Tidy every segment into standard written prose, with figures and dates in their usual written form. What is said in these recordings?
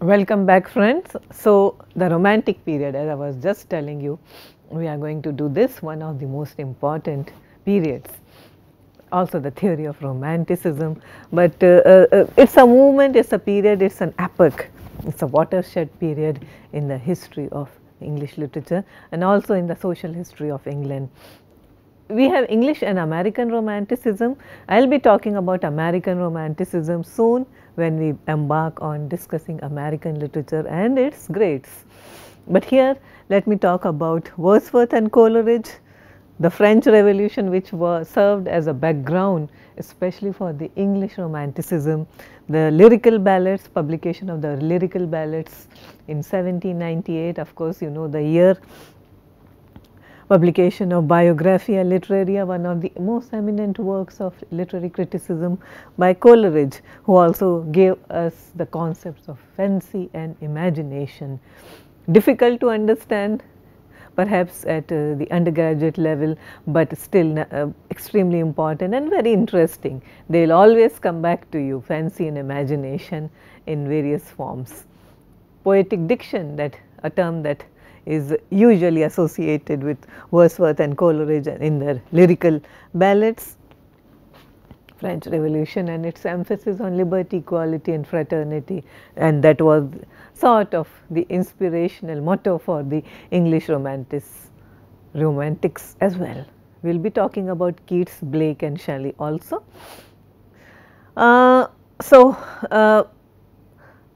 Welcome back, friends. So, the Romantic period, as I was just telling you, we are going to do this, one of the most important periods. Also, the theory of Romanticism, but it's a movement, it's a period, it's an epoch, it's a watershed period in the history of English literature and also in the social history of England. We have English and American Romanticism. I will be talking about American Romanticism soon when we embark on discussing American literature and its greats. But here let me talk about Wordsworth and Coleridge, the French Revolution, which served as a background especially for the English Romanticism, the lyrical ballads, publication of the lyrical ballads in 1798, of course you know the year, publication of Biographia Literaria, one of the most eminent works of literary criticism by Coleridge, who also gave us the concepts of fancy and imagination. Difficult to understand perhaps at the undergraduate level, but still extremely important and very interesting. They will always come back to you, fancy and imagination in various forms. Poetic diction, that a term that is usually associated with Wordsworth and Coleridge in their lyrical ballads. French Revolution and its emphasis on liberty, equality and fraternity, and that was sort of the inspirational motto for the English romantics as well. We will be talking about Keats, Blake and Shelley also.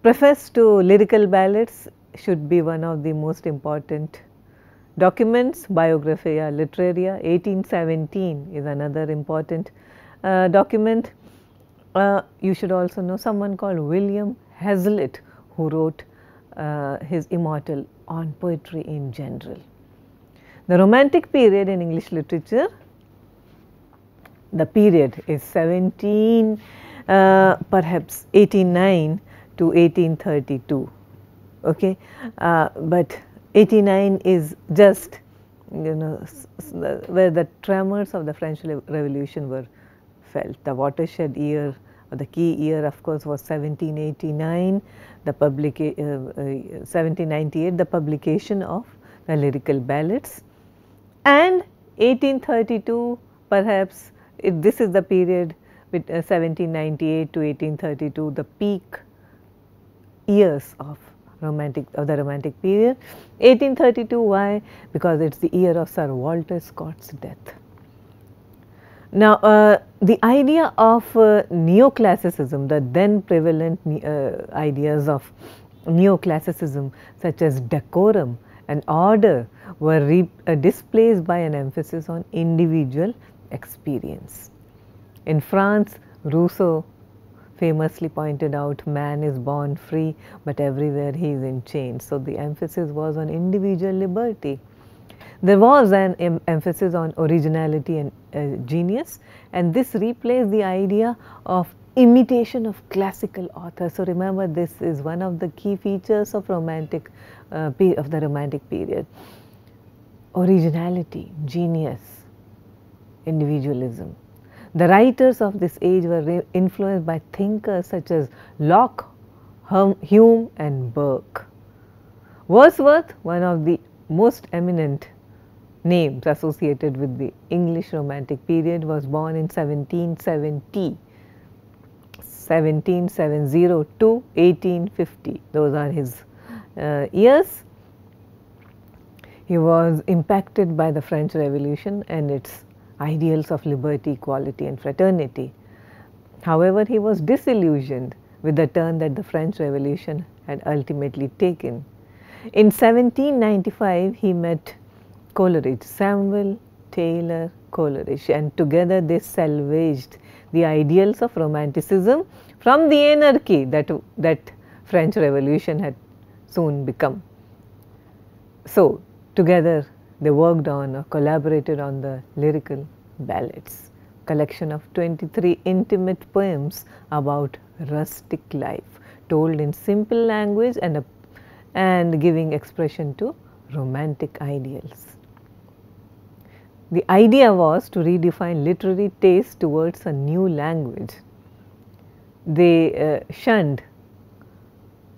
Preface to lyrical ballads should be one of the most important documents. Biographia Literaria 1817 is another important document. You should also know someone called William Hazlitt, who wrote his Immortal on poetry in general. The Romantic period in English literature, the period is perhaps 1809 to 1832. Okay, but 89 is just where the tremors of the French Revolution were felt. The watershed year or the key year of course was 1789, the 1798 the publication of the lyrical ballads, and 1832 perhaps this is the period with 1798 to 1832, the peak years of the Romantic period. 1832, why? Because it is the year of Sir Walter Scott's death. Now, the idea of neoclassicism, the then prevalent ideas of neoclassicism such as decorum and order were displaced by an emphasis on individual experience. In France, Rousseau famously pointed out, man is born free, but everywhere he is in chains. So, the emphasis was on individual liberty. There was an emphasis on originality and genius, and this replaced the idea of imitation of classical authors. So, remember this is one of the key features of the Romantic period. Originality, genius, individualism. The writers of this age were influenced by thinkers such as Locke, Hume and Burke. Wordsworth, one of the most eminent names associated with the English Romantic period, was born in 1770 to 1850. Those are his years. He was impacted by the French Revolution and its ideals of liberty, equality and fraternity. However, he was disillusioned with the turn that the French Revolution had ultimately taken. In 1795, he met Coleridge, Samuel Taylor Coleridge, and together they salvaged the ideals of Romanticism from the anarchy that French Revolution had soon become. So, together they worked on or collaborated on the lyrical ballads, collection of 23 intimate poems about rustic life, told in simple language and giving expression to romantic ideals. The idea was to redefine literary taste towards a new language. They shunned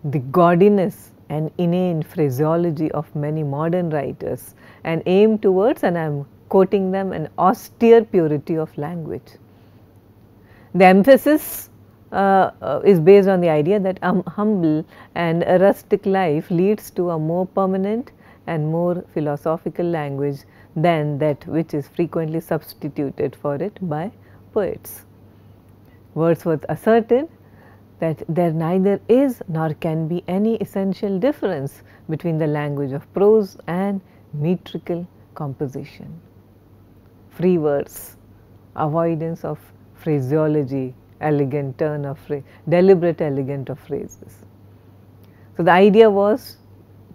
the gaudiness and inane phraseology of many modern writers and aim towards, and I am quoting them, an austere purity of language. The emphasis is based on the idea that humble and a rustic life leads to a more permanent and more philosophical language than that which is frequently substituted for it by poets. Wordsworth asserted that there neither is nor can be any essential difference between the language of prose and metrical composition. Free verse, avoidance of phraseology, elegant turn of phrase, deliberate elegant of phrases. So, the idea was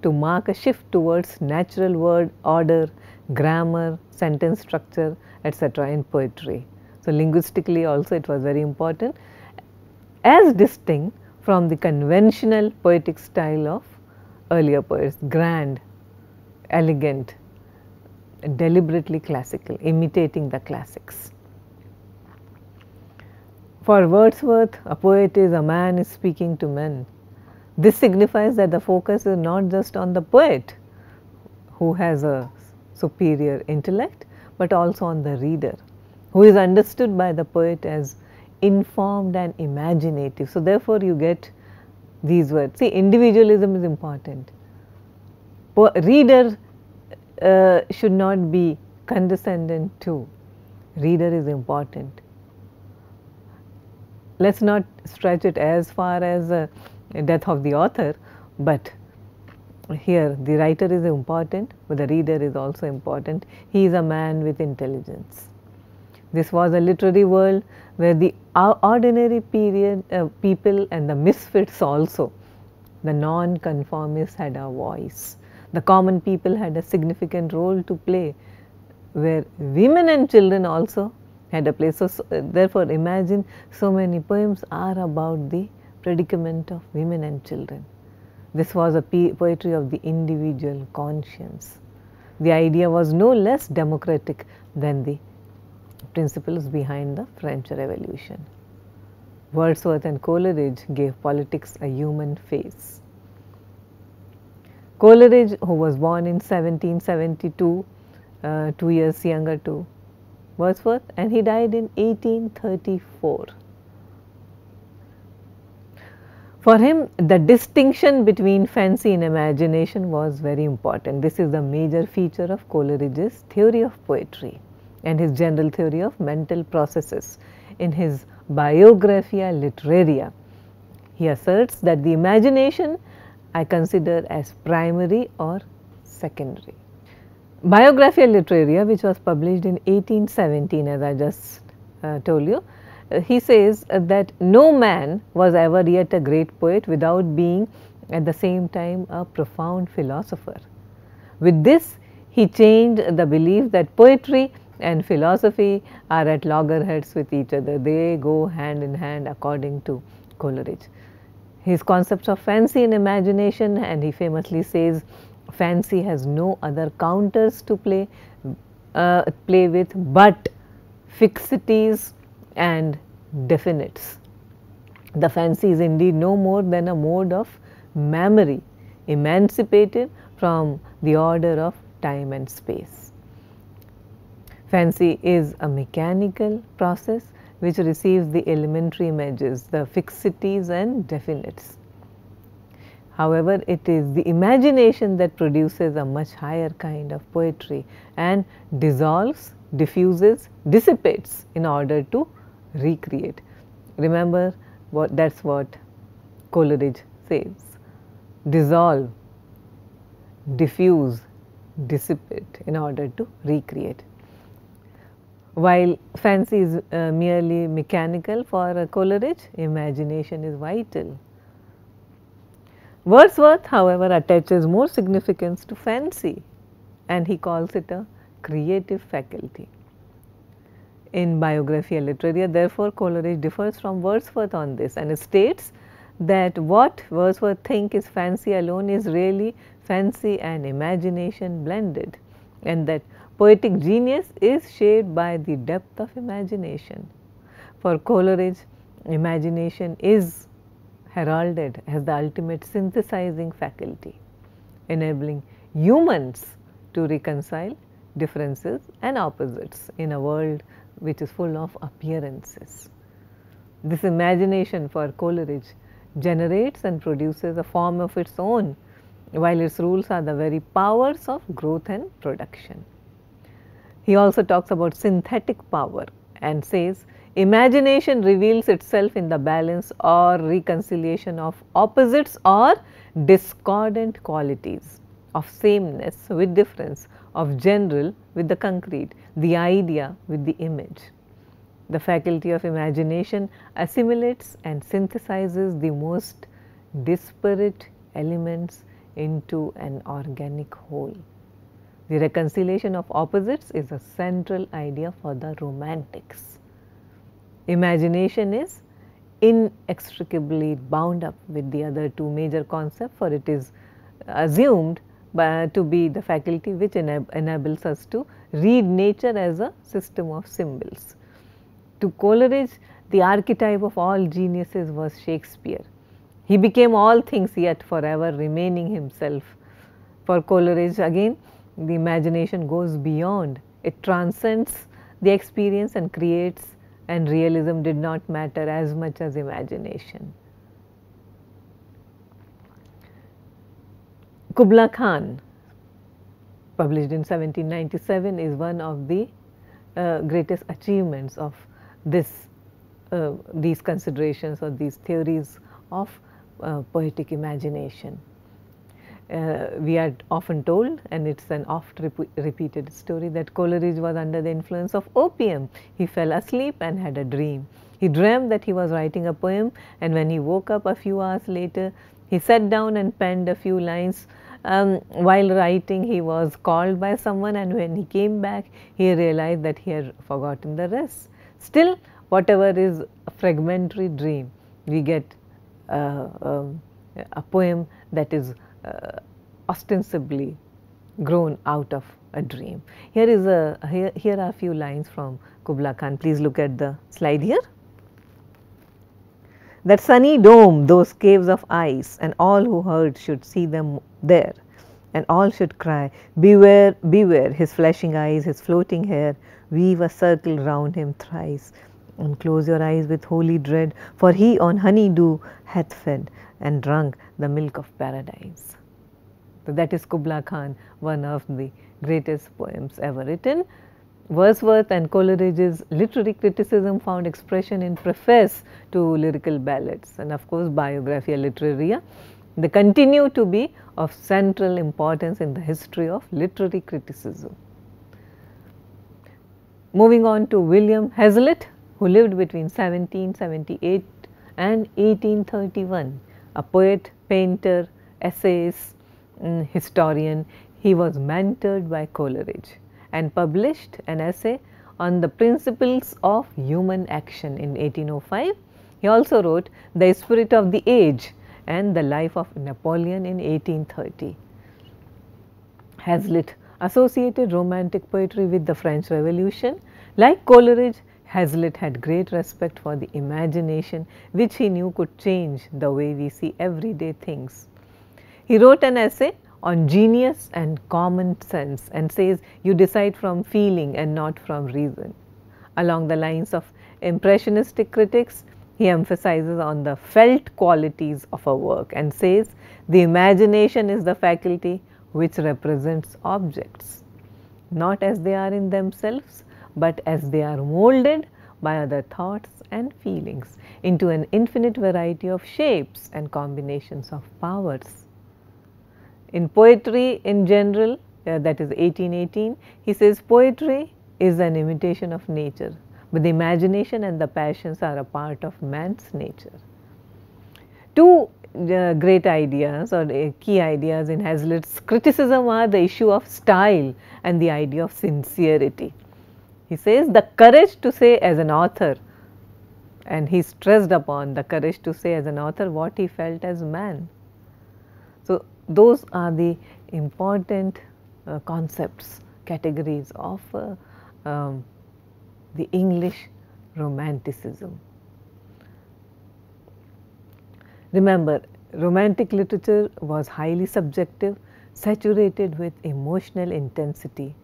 to mark a shift towards natural word order, grammar, sentence structure, etc. in poetry. So, linguistically also it was very important, as distinct from the conventional poetic style of earlier poets, grand, elegant, deliberately classical, imitating the classics. For Wordsworth, a poet is a man is speaking to men. This signifies that the focus is not just on the poet who has a superior intellect, but also on the reader who is understood by the poet as informed and imaginative. So, therefore, you get these words. See, individualism is important. Reader should not be condescendent to. Reader is important. Let us not stretch it as far as death of the author, but here the writer is important, but the reader is also important. He is a man with intelligence. This was a literary world where the ordinary people and the misfits also, the non-conformists had a voice. The common people had a significant role to play, where women and children also had a place. So, therefore, imagine so many poems are about the predicament of women and children. This was a poetry of the individual conscience. The idea was no less democratic than the principles behind the French Revolution. Wordsworth and Coleridge gave politics a human face. Coleridge, who was born in 1772, 2 years younger to Wordsworth, and he died in 1834. For him, the distinction between fancy and imagination was very important. This is the major feature of Coleridge's theory of poetry and his general theory of mental processes. In his Biographia Literaria, he asserts that the imagination I consider as primary or secondary. Biographia Literaria, which was published in 1817, as I just told you, he says that no man was ever yet a great poet without being at the same time a profound philosopher. With this, he changed the belief that poetry and philosophy are at loggerheads with each other. They go hand in hand according to Coleridge. His concepts of fancy and imagination, and he famously says, fancy has no other counters to play with but fixities and definites. The fancy is indeed no more than a mode of memory, emancipated from the order of time and space. Fancy is a mechanical process which receives the elementary images, the fixities and definites. However, it is the imagination that produces a much higher kind of poetry and dissolves, diffuses, dissipates in order to recreate. Remember, that is what Coleridge says: dissolve, diffuse, dissipate in order to recreate. While fancy is merely mechanical for Coleridge, imagination is vital. Wordsworth, however, attaches more significance to fancy, and he calls it a creative faculty. In Biographia Literaria, therefore, Coleridge differs from Wordsworth on this and states that what Wordsworth thinks is fancy alone is really fancy and imagination blended, and that poetic genius is shaped by the depth of imagination. For Coleridge, imagination heralded as the ultimate synthesizing faculty, enabling humans to reconcile differences and opposites in a world which is full of appearances. This imagination for Coleridge generates and produces a form of its own, while its rules are the very powers of growth and production. He also talks about synthetic power and says, imagination reveals itself in the balance or reconciliation of opposites or discordant qualities, of sameness with difference, of general with the concrete, the idea with the image. The faculty of imagination assimilates and synthesizes the most disparate elements into an organic whole. The reconciliation of opposites is a central idea for the Romantics. Imagination is inextricably bound up with the other two major concepts, for it is assumed to be the faculty which enables us to read nature as a system of symbols. To Coleridge, the archetype of all geniuses was Shakespeare. He became all things yet forever remaining himself. For Coleridge, again, the imagination goes beyond, it transcends the experience and creates, and realism did not matter as much as imagination. Kubla Khan, published in 1797, is one of the greatest achievements of these considerations or these theories of poetic imagination. We are often told, and it is an oft repeated story, that Coleridge was under the influence of opium. He fell asleep and had a dream. He dreamt that he was writing a poem, and when he woke up a few hours later, he sat down and penned a few lines. While writing, he was called by someone, and when he came back, he realized that he had forgotten the rest. Still, whatever is a fragmentary dream, we get a poem that is ostensibly grown out of a dream. Here are a few lines from Kubla Khan. Please look at the slide here. That sunny dome, those caves of ice, and all who heard should see them there, and all should cry, beware, beware, his flashing eyes, his floating hair, weave a circle round him thrice, and close your eyes with holy dread, for he on honey dew hath fed and drunk the milk of paradise. So that is Kubla Khan, one of the greatest poems ever written. Wordsworth and Coleridge's literary criticism found expression in preface to Lyrical Ballads, and of course Biographia Literaria. They continue to be of central importance in the history of literary criticism. Moving on to William Hazlitt, who lived between 1778 and 1831, a poet, painter, essayist, historian. He was mentored by Coleridge and published an essay on the principles of human action in 1805. He also wrote The Spirit of the Age and the Life of Napoleon in 1830. Hazlitt associated Romantic poetry with the French Revolution. Like Coleridge, Hazlitt had great respect for the imagination, which he knew could change the way we see everyday things. He wrote an essay on genius and common sense and says, you decide from feeling and not from reason. Along the lines of impressionistic critics, he emphasizes on the felt qualities of a work and says, the imagination is the faculty which represents objects, not as they are in themselves, but as they are molded by other thoughts and feelings into an infinite variety of shapes and combinations of powers. In poetry in general, that is 1818, he says poetry is an imitation of nature, but the imagination and the passions are a part of man's nature. Two great ideas or key ideas in Hazlitt's criticism are the issue of style and the idea of sincerity. He says the courage to say as an author, and he stressed upon the courage to say as an author what he felt as man. So, those are the important concepts, categories of the English Romanticism. Remember, romantic literature was highly subjective, saturated with emotional intensity.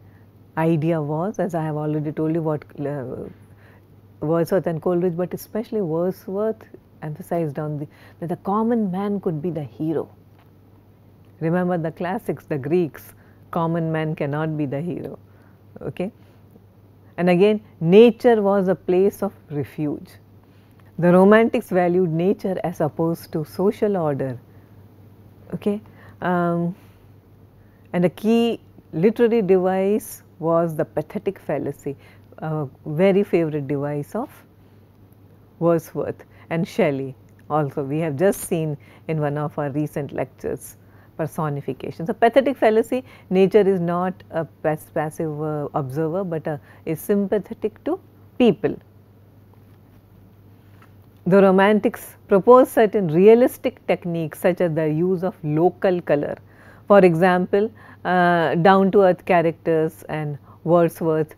Idea was, as I have already told you, what Wordsworth and Coleridge, but especially Wordsworth emphasized on that the common man could be the hero. Remember the classics, the Greeks, common man cannot be the hero. Okay? And again, nature was a place of refuge. The Romantics valued nature as opposed to social order. Okay? And a key literary device was the pathetic fallacy, a very favorite device of Wordsworth and Shelley. Also, we have just seen in one of our recent lectures personification. So, pathetic fallacy, nature is not a passive observer, but is sympathetic to people. The Romantics proposed certain realistic techniques such as the use of local color. For example, down to earth characters and Wordsworth's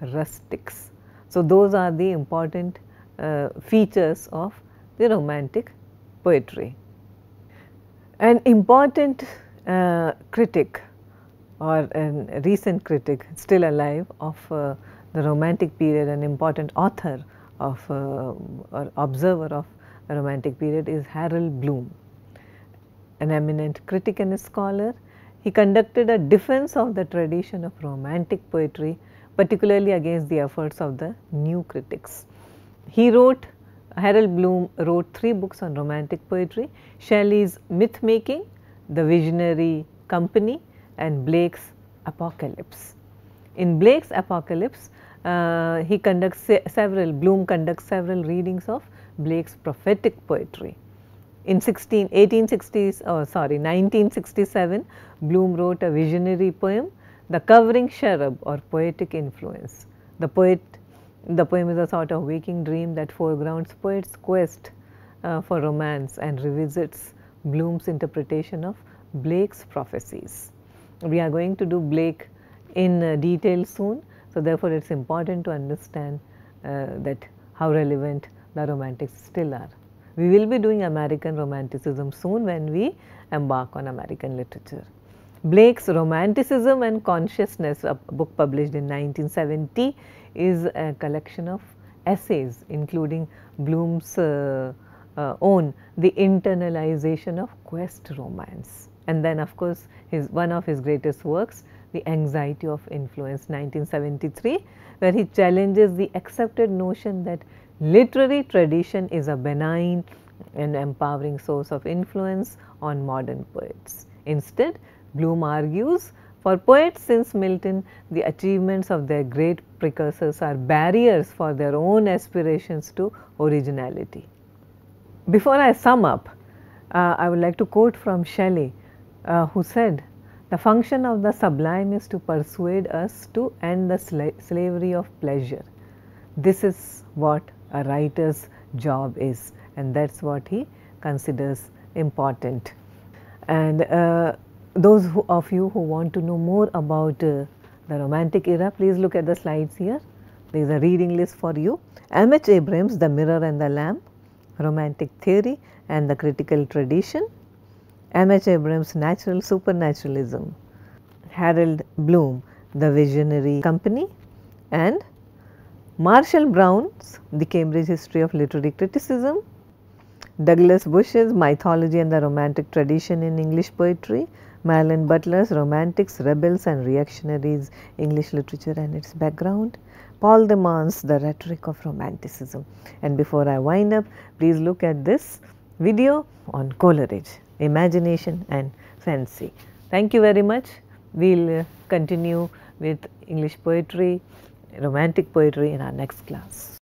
rustics. So, those are the important features of the Romantic poetry. An important critic or a recent critic still alive of the Romantic period, an important author of or observer of the Romantic period is Harold Bloom, an eminent critic and scholar. He conducted a defense of the tradition of Romantic poetry, particularly against the efforts of the new critics. Harold Bloom wrote 3 books on Romantic poetry: Shelley's Myth Making, The Visionary Company, and Blake's Apocalypse. In Blake's Apocalypse, Bloom conducts several readings of Blake's prophetic poetry. In 1967, Bloom wrote a visionary poem, The Covering Cherub, or Poetic Influence. The poem is a sort of waking dream that foregrounds poet's quest for romance and revisits Bloom's interpretation of Blake's prophecies. We are going to do Blake in detail soon. So, therefore, it is important to understand that how relevant the Romantics still are. We will be doing American Romanticism soon when we embark on American literature. Blake's Romanticism and Consciousness, a book published in 1970, is a collection of essays including Bloom's own The Internalization of Quest Romance, and then of course one of his greatest works, The Anxiety of Influence, 1973, where he challenges the accepted notion that literary tradition is a benign and empowering source of influence on modern poets. Instead, Bloom argues, for poets since Milton, the achievements of their great precursors are barriers for their own aspirations to originality. Before I sum up, I would like to quote from Shelley, who said, "The function of the sublime is to persuade us to end the slavery of pleasure. This is what a writer's job is, and that is what he considers important." And those of you who want to know more about the Romantic era, please look at the slides here. There is a reading list for you. M. H. Abrams, The Mirror and the Lamp, Romantic Theory and the Critical Tradition. M. H. Abrams, Natural Supernaturalism. Harold Bloom, The Visionary Company, and Marshall Brown's The Cambridge History of Literary Criticism. Douglas Bush's Mythology and the Romantic Tradition in English Poetry. Marilyn Butler's Romantics, Rebels and Reactionaries, English Literature and its Background. Paul de Man's The Rhetoric of Romanticism. And before I wind up, please look at this video on Coleridge, Imagination and Fancy. Thank you very much. We will continue with English poetry, Romantic poetry in our next class.